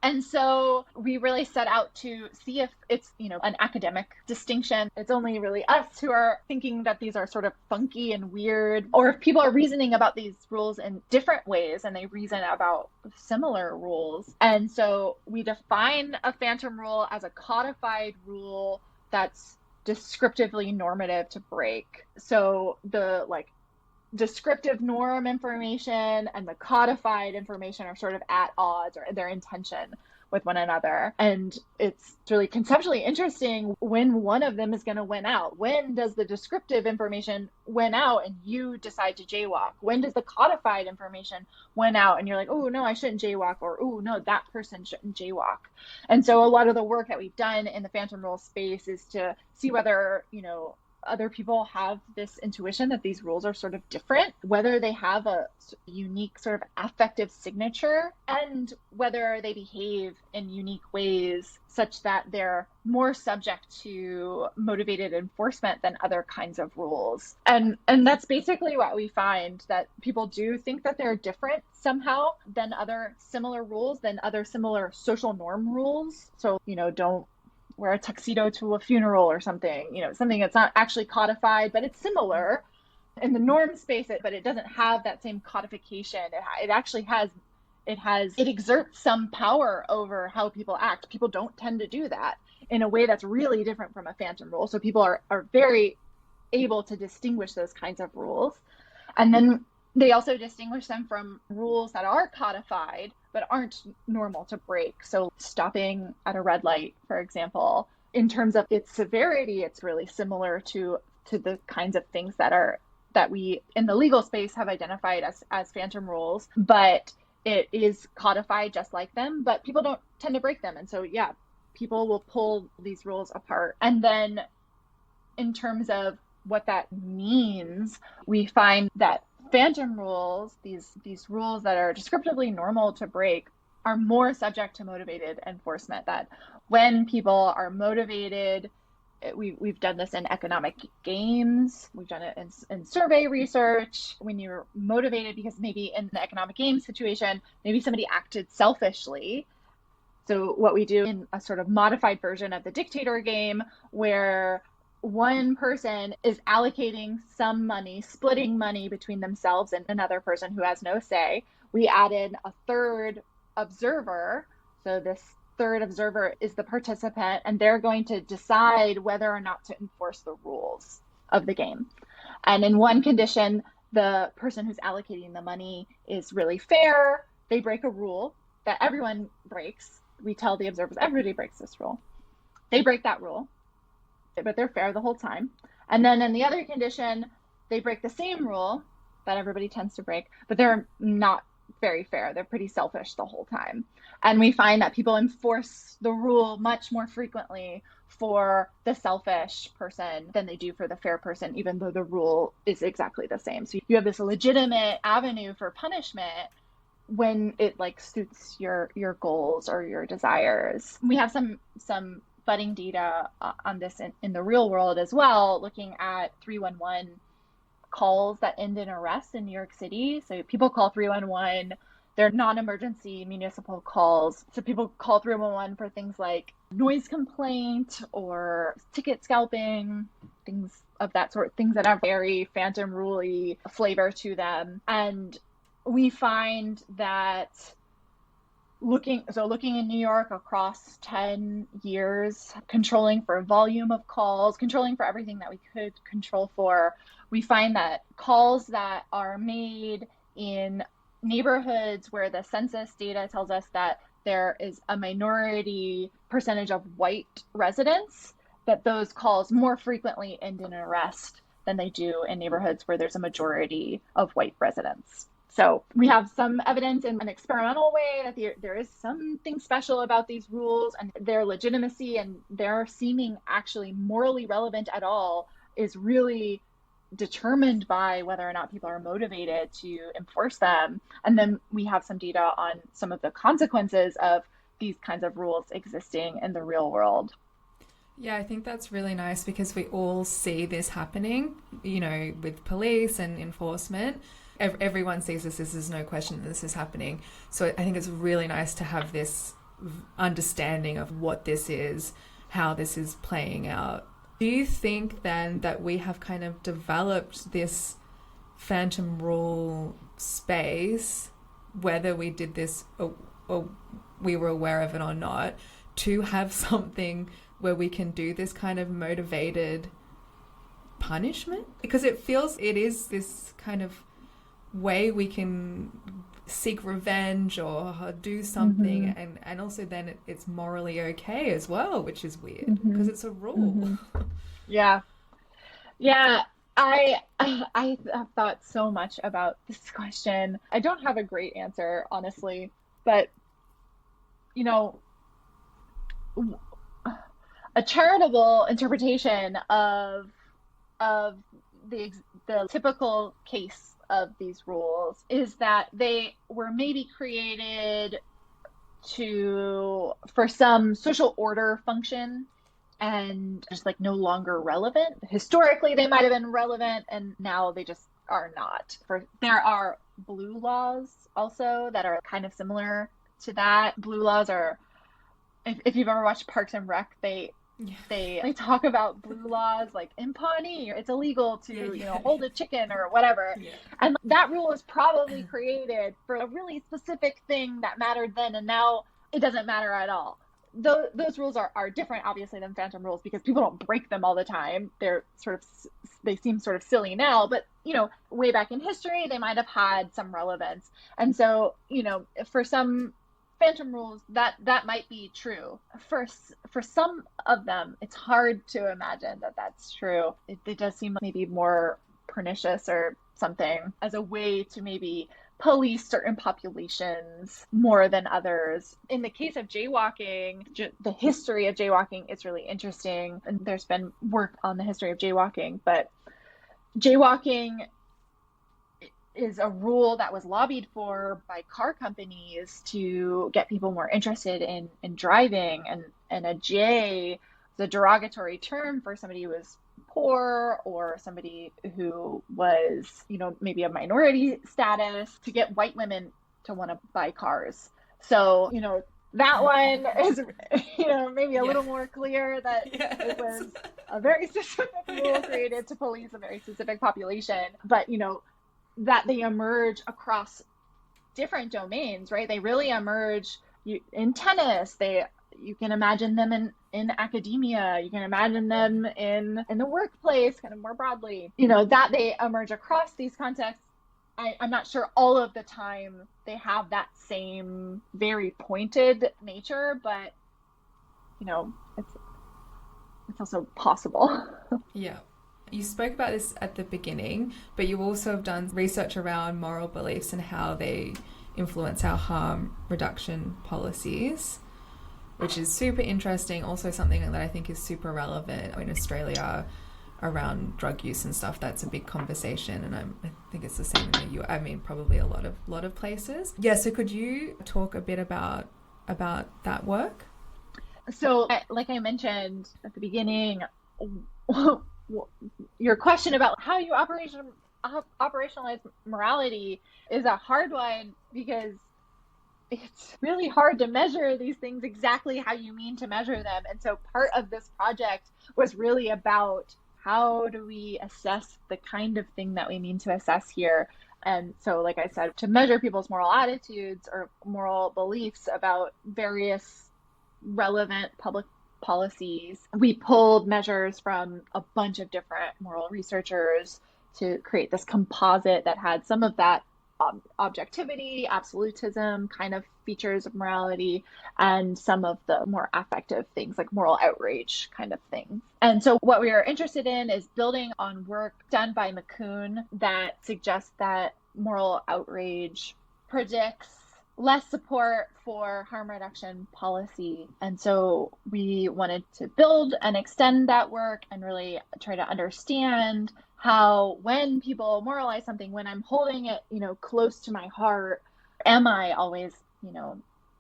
And so we really set out to see if it's, an academic distinction. It's only really us who are thinking that these are sort of funky and weird, or if people are reasoning about these rules in different ways and they reason about similar rules. And so we define a phantom rule as a codified rule that's descriptively normative to break. So the descriptive norm information and the codified information are sort of at odds, or they're in tension with one another. And it's really conceptually interesting when one of them is going to win out. When does the descriptive information win out and you decide to jaywalk? When does the codified information win out and you're like, oh, no, I shouldn't jaywalk, or oh, no, that person shouldn't jaywalk? And so a lot of the work that we've done in the phantom rule space is to see whether, other people have this intuition that these rules are sort of different, whether they have a unique sort of affective signature, and whether they behave in unique ways such that they're more subject to motivated enforcement than other kinds of rules. And that's basically what we find, that people do think that they're different somehow than other similar rules, than other similar social norm rules. So, don't wear a tuxedo to a funeral or something, something that's not actually codified, but it's similar in the norm space, but it doesn't have that same codification. It actually it exerts some power over how people act. People don't tend to do that in a way that's really different from a phantom rule. So people are very able to distinguish those kinds of rules. And then they also distinguish them from rules that are codified but aren't normal to break. So stopping at a red light, for example, in terms of its severity, it's really similar to the kinds of things that we in the legal space have identified as phantom rules, but it is codified just like them, but people don't tend to break them. And so, yeah, people will pull these rules apart. And then in terms of what that means, we find that phantom rules, these rules that are descriptively normal to break, are more subject to motivated enforcement. That when people are motivated, we've done this in economic games, we've done it in survey research. When you're motivated because maybe in the economic game situation, maybe somebody acted selfishly. So what we do in a sort of modified version of the dictator game, where one person is allocating some money, splitting money between themselves and another person who has no say, we added a third observer. So this third observer is the participant, and they're going to decide whether or not to enforce the rules of the game. And in one condition, the person who's allocating the money is really fair. They break a rule that everyone breaks. We tell the observers, everybody breaks this rule. They break that rule, but they're fair the whole time. And then in the other condition, they break the same rule that everybody tends to break, but they're not very fair. They're pretty selfish the whole time. And we find that people enforce the rule much more frequently for the selfish person than they do for the fair person, even though the rule is exactly the same. So you have this legitimate avenue for punishment when it suits your goals or your desires. We have some budding data on this in the real world as well, looking at 311 calls that end in arrest in New York City. So people call 311, they're non-emergency municipal calls. So people call 311 for things like noise complaint or ticket scalping, things of that sort, things that have very phantom rule-y flavor to them. And we find that looking in New York across 10 years, controlling for volume of calls, controlling for everything that we could control for, we find that calls that are made in neighborhoods where the census data tells us that there is a minority percentage of white residents, that those calls more frequently end in an arrest than they do in neighborhoods where there's a majority of white residents. So we have some evidence in an experimental way that there is something special about these rules, and their legitimacy and their seeming actually morally relevant at all is really determined by whether or not people are motivated to enforce them. And then we have some data on some of the consequences of these kinds of rules existing in the real world. Yeah, I think that's really nice because we all see this happening, with police and enforcement. Everyone sees this. This is no question that this is happening. So I think it's really nice to have this understanding of what this is, how this is playing out. Do you think then that we have kind of developed this phantom rule space, whether we did this or we were aware of it or not, to have something where we can do this kind of motivated punishment? Because it feels it is this kind of way we can seek revenge or do something, and also then it's morally okay as well, which is weird because it's a rule. Yeah I have thought so much about this question. I don't have a great answer, honestly, but a charitable interpretation of the typical case of these rules is that they were maybe created for some social order function and just like no longer relevant. Historically, they might have been relevant, and now they just are not. There are blue laws also that are kind of similar to that. Blue laws are, if you've ever watched Parks and Rec, they talk about blue laws like in Pawnee, it's illegal to hold a chicken or whatever. And that rule was probably created for a really specific thing that mattered then, and now it doesn't matter at all. Those rules are different, obviously, than phantom rules because people don't break them all the time. They seem sort of silly now, but way back in history they might have had some relevance. And so for some phantom rules that might be true. For some of them, it's hard to imagine that that's true. It does seem maybe more pernicious or something, as a way to maybe police certain populations more than others. In the case of jaywalking, the history of jaywalking is really interesting, and there's been work on the history of jaywalking, but jaywalking is a rule that was lobbied for by car companies to get people more interested in driving, and a jay is a derogatory term for somebody who was poor or somebody who was maybe a minority status, to get white women to want to buy cars. So that one is maybe a little more clear that it was a very specific rule created to police a very specific population, but that they emerge across different domains, right? They really emerge in tennis. You can imagine them in academia. You can imagine them in the workplace, kind of more broadly. That they emerge across these contexts. I'm not sure all of the time they have that same very pointed nature, but it's also possible. Yeah. You spoke about this at the beginning, but you also have done research around moral beliefs and how they influence our harm reduction policies, which is super interesting. Also something that I think is super relevant in Australia around drug use and stuff. That's a big conversation, and I think it's the same in the US. I mean, probably a lot of places. Yeah, so could you talk a bit about that work? So, like I mentioned at the beginning, your question about how you operationalize morality is a hard one, because it's really hard to measure these things exactly how you mean to measure them. And so part of this project was really about how do we assess the kind of thing that we mean to assess here. And so, like I said, to measure people's moral attitudes or moral beliefs about various relevant public policies, we pulled measures from a bunch of different moral researchers to create this composite that had some of that objectivity, absolutism kind of features of morality, and some of the more affective things like moral outrage kind of things. And so what we are interested in is building on work done by McCune that suggests that moral outrage predicts less support for harm reduction policy. And so we wanted to build and extend that work and really try to understand how, when people moralize something, when I'm holding it, close to my heart, am I always,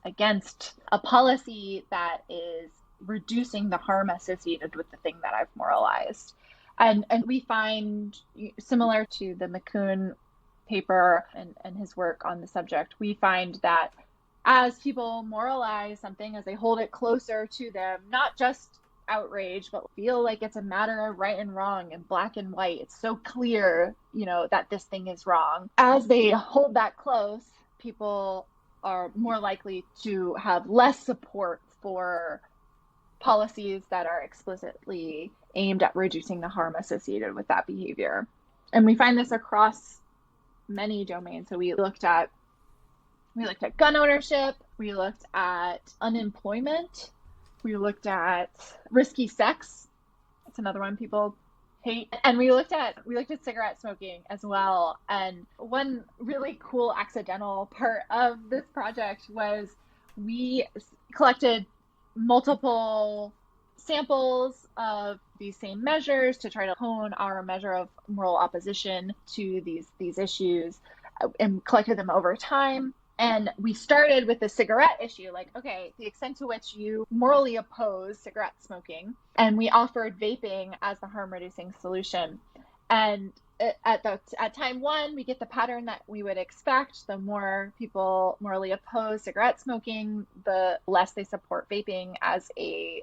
against a policy that is reducing the harm associated with the thing that I've moralized. And we find, similar to the McCune paper and his work on the subject, we find that as people moralize something, as they hold it closer to them, not just outrage, but feel like it's a matter of right and wrong and black and white, it's so clear, that this thing is wrong. As they hold that close, people are more likely to have less support for policies that are explicitly aimed at reducing the harm associated with that behavior. And we find this across many domains. So we looked at gun ownership, we looked at unemployment, we looked at risky sex. That's another one people hate. And we looked at cigarette smoking as well. And one really cool accidental part of this project was we collected multiple samples of these same measures to try to hone our measure of moral opposition to these issues, and collected them over time. And we started with the cigarette issue, like, okay, the extent to which you morally oppose cigarette smoking. And we offered vaping as the harm reducing solution. And at time one, we get the pattern that we would expect. The more people morally oppose cigarette smoking, the less they support vaping as a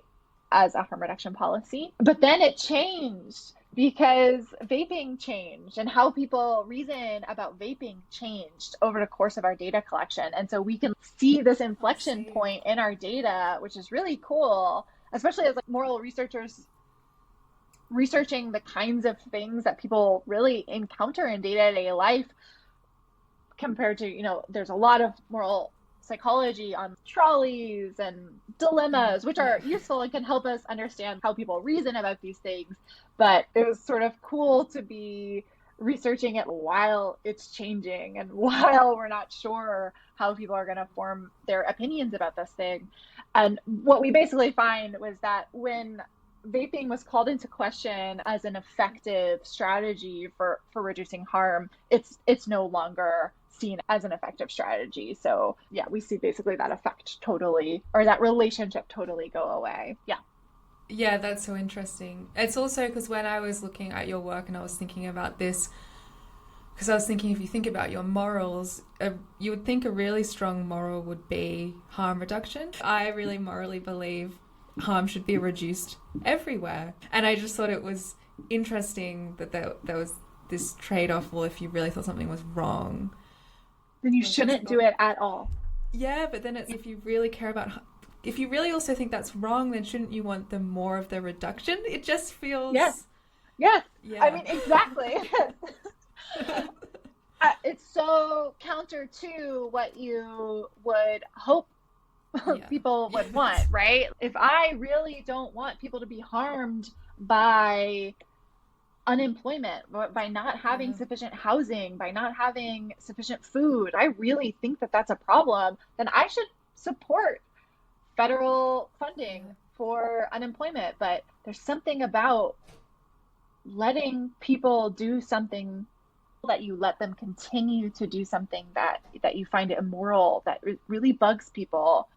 harm reduction policy. But then it changed, because vaping changed and how people reason about vaping changed over the course of our data collection. And so we can see this inflection point in our data, which is really cool, especially as moral researchers researching the kinds of things that people really encounter in day-to-day life, compared to, there's a lot of moral psychology on trolleys and dilemmas, which are useful and can help us understand how people reason about these things. But it was sort of cool to be researching it while it's changing and while we're not sure how people are going to form their opinions about this thing. And what we basically find was that when vaping was called into question as an effective strategy for reducing harm, it's no longer seen as an effective strategy. So yeah, we see basically that effect totally, or that relationship totally go away. Yeah, that's so interesting. It's also because when I was looking at your work and I was thinking about this, because I was thinking, if you think about your morals, you would think a really strong moral would be harm reduction. I really morally believe harm should be reduced everywhere. And I just thought it was interesting that there was this trade-off. Well, if you really thought something was wrong, then you shouldn't do it at all. Yeah, but then if you really care about, if you really also think that's wrong, then shouldn't you want the more of the reduction? It just feels... Yes. Yeah. I mean, exactly. It's so counter to what you would hope people would want, right? If I really don't want people to be harmed by unemployment, by not having sufficient housing, by not having sufficient food, I really think that that's a problem, then I should support federal funding for unemployment. But there's something about letting people do something, that you let them continue to do something that you find immoral, that really bugs people.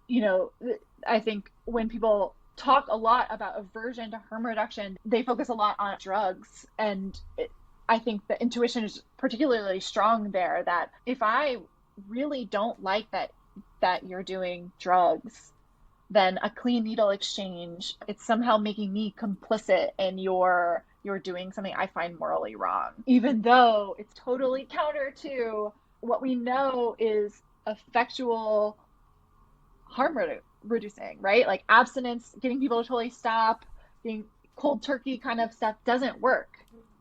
I think when people talk a lot about aversion to harm reduction, they focus a lot on drugs. And I think the intuition is particularly strong there, that if I really don't like that you're doing drugs, then a clean needle exchange, it's somehow making me complicit in you're doing something I find morally wrong, even though it's totally counter to what we know is effectual harm reducing, right? Like abstinence, getting people to totally stop, being cold turkey kind of stuff doesn't work.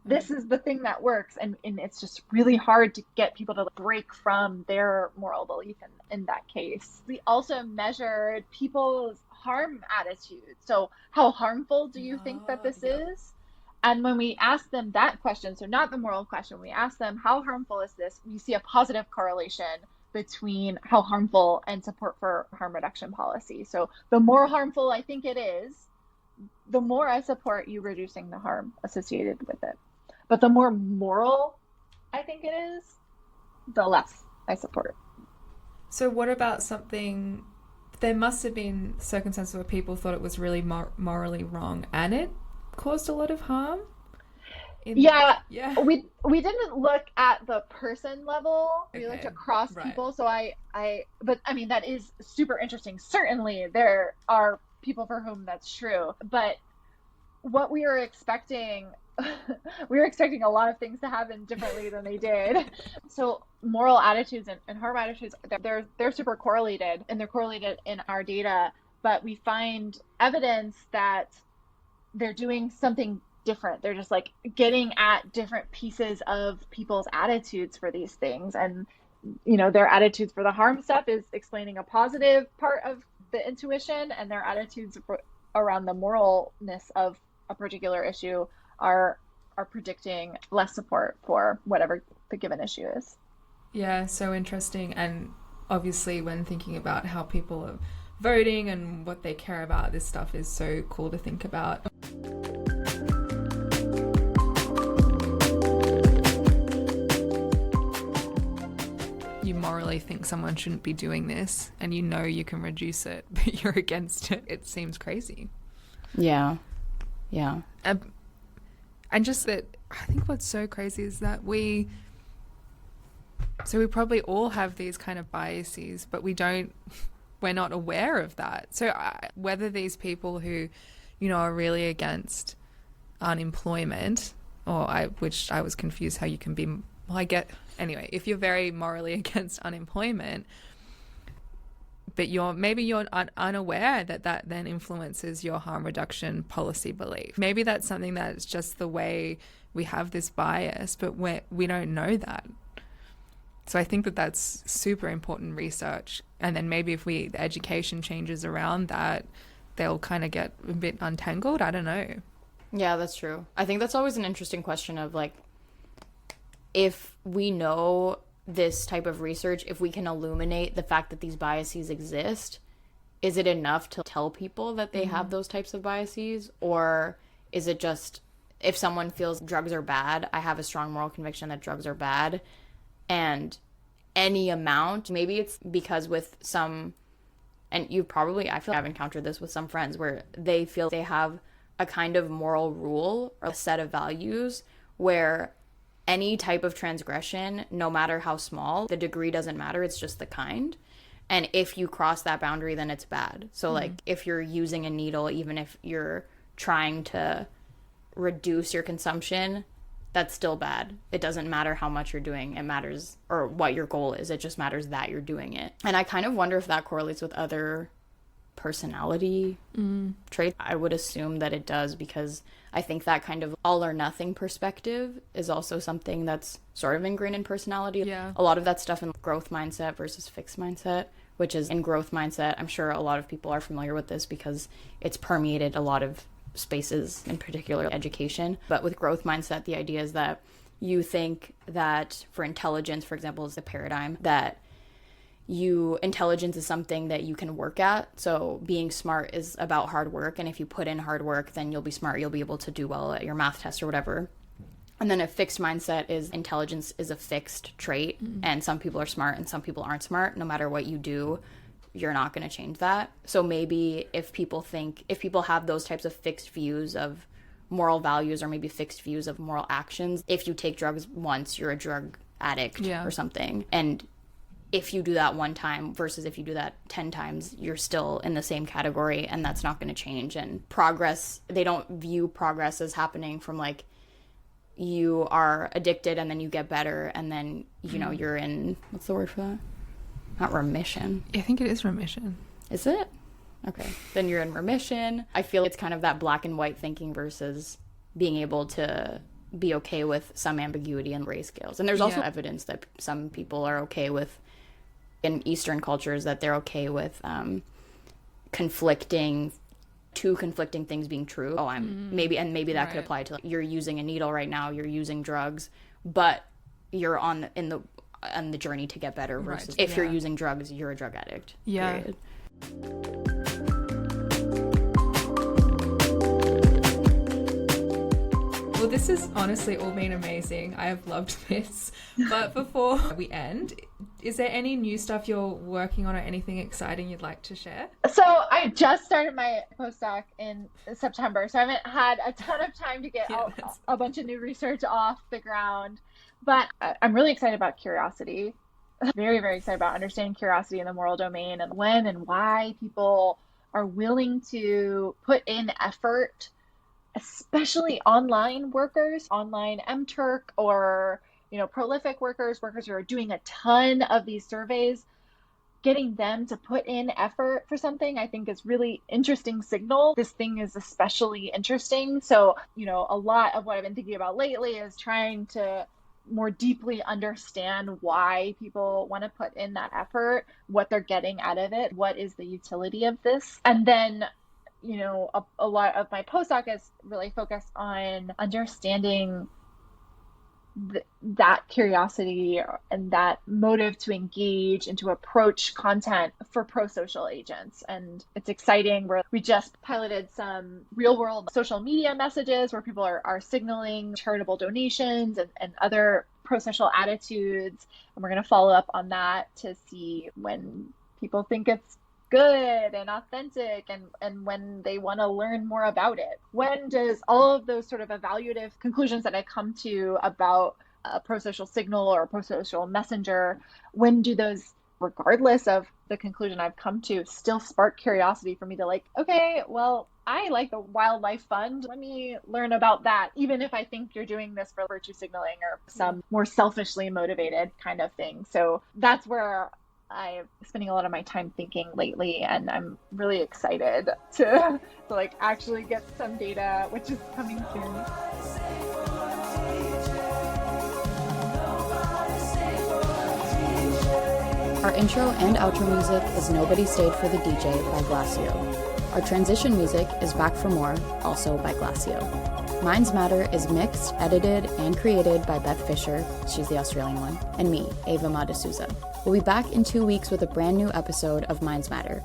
This is the thing that works. And it's just really hard to get people to break from their moral belief in that case. We also measured people's harm attitudes. So how harmful do you think that this is? And when we ask them that question, so not the moral question, we ask them, how harmful is this? We see a positive correlation between how harmful and support for harm reduction policy. So the more harmful I think it is, the more I support you reducing the harm associated with it. But the more moral I think it is, the less I support it. So what about something there must have been circumstances where people thought it was really morally wrong and it caused a lot of harm. Yeah. We didn't look at the person level. We looked across people. So but I mean, that is super interesting. Certainly there are people for whom that's true, but what we were expecting, we were expecting a lot of things to happen differently than they did. So moral attitudes and harm attitudes, they're super correlated, and they're correlated in our data, but we find evidence that they're doing something different. They're just like getting at different pieces of people's attitudes for these things. And, you know, their attitudes for the harm stuff is explaining a positive part of the intuition, and their attitudes around the moralness of a particular issue are predicting less support for whatever the given issue is. Yeah, so interesting. And obviously when thinking about how people are voting and what they care about, this stuff is so cool to think about. You morally think someone shouldn't be doing this, and you know you can reduce it, but you're against it. It seems crazy. Yeah. And just that, I think what's so crazy is that we probably all have these kind of biases, but we're not aware of that. So whether these people who, you know, are really against unemployment, which I was confused how you can be, anyway, if you're very morally against unemployment, but you're unaware that then influences your harm reduction policy belief. Maybe that's something that's just the way we have this bias, but we don't know that. So I think that that's super important research. And then maybe if the education changes around that, they'll kind of get a bit untangled. I don't know. Yeah, that's true. I think that's always an interesting question of like, if we know this type of research, if we can illuminate the fact that these biases exist, is it enough to tell people that they have those types of biases? Or is it just, if someone feels drugs are bad, I have a strong moral conviction that drugs are bad, and any amount, maybe it's because with some, and I feel like I've encountered this with some friends where they feel they have a kind of moral rule or a set of values where any type of transgression, no matter how small, the degree doesn't matter, it's just the kind. And if you cross that boundary, then it's bad. So like if you're using a needle, even if you're trying to reduce your consumption, that's still bad. It doesn't matter how much you're doing. It matters, or what your goal is. It just matters that you're doing it. And I kind of wonder if that correlates with other personality traits. I would assume that it does, because I think that kind of all or nothing perspective is also something that's sort of ingrained in personality. Yeah. A lot of that stuff in growth mindset versus fixed mindset, which is in growth mindset, I'm sure a lot of people are familiar with this because it's permeated a lot of spaces, in particular education. But with growth mindset, the idea is that you think that for intelligence, for example, is the paradigm that intelligence is something that you can work at. So being smart is about hard work, and if you put in hard work, then you'll be smart, you'll be able to do well at your math test or whatever. And then a fixed mindset is intelligence is a fixed trait, and some people are smart and some people aren't smart. No matter what you do, you're not going to change that. So maybe if people have those types of fixed views of moral values, or maybe fixed views of moral actions, if you take drugs once, you're a drug addict or something. And if you do that one time versus if you do that 10 times, you're still in the same category, and that's not going to change. And progress, they don't view progress as happening from like you are addicted and then you get better and then, you know, you're in, what's the word for that? Not remission. I think it is remission. Is it? Okay. Then you're in remission. I feel it's kind of that black and white thinking versus being able to be okay with some ambiguity in gray scales. And there's also evidence that some people are okay with, in Eastern cultures, that they're okay with two conflicting things being true. Maybe that could apply to, like, you're using a needle right now, you're using drugs, but you're on the journey to get better, versus if you're using drugs, you're a drug addict. Yeah. Period. Well, this has honestly all been amazing. I have loved this. But before we end, Is there any new stuff you're working on or anything exciting you'd like to share? So I just started my postdoc in September, so I haven't had a ton of time to get a bunch of new research off the ground, but I'm really excited about curiosity. Very, very excited about understanding curiosity in the moral domain and when and why people are willing to put in effort, especially online workers, online MTurk, or prolific workers who are doing a ton of these surveys. Getting them to put in effort for something, I think, is really interesting signal. This thing is especially interesting. So, a lot of what I've been thinking about lately is trying to more deeply understand why people want to put in that effort, what they're getting out of it, what is the utility of this. And then, a lot of my postdoc is really focused on understanding that curiosity and that motive to engage and to approach content for pro-social agents. And it's exciting. We just piloted some real world social media messages where people are signaling charitable donations and other pro-social attitudes. And we're going to follow up on that to see when people think it's good and authentic and when they want to learn more about it. When does all of those sort of evaluative conclusions that I come to about a pro-social signal or a pro-social messenger, when do those, regardless of the conclusion I've come to, still spark curiosity for me to okay, well, I like the wildlife fund. Let me learn about that, even if I think you're doing this for virtue signaling or some more selfishly motivated kind of thing. So that's where I'm spending a lot of my time thinking lately, and I'm really excited to actually get some data, which is coming soon. Our intro and outro music is Nobody Stayed for the DJ by Glacio. Our transition music is Back for More, also by Glacio. Minds Matter is mixed, edited, and created by Beth Fisher, she's the Australian one, and me, Ava Madasuza. We'll be back in 2 weeks with a brand new episode of Minds Matter.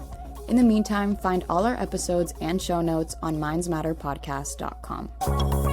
In the meantime, find all our episodes and show notes on mindsmatterpodcast.com.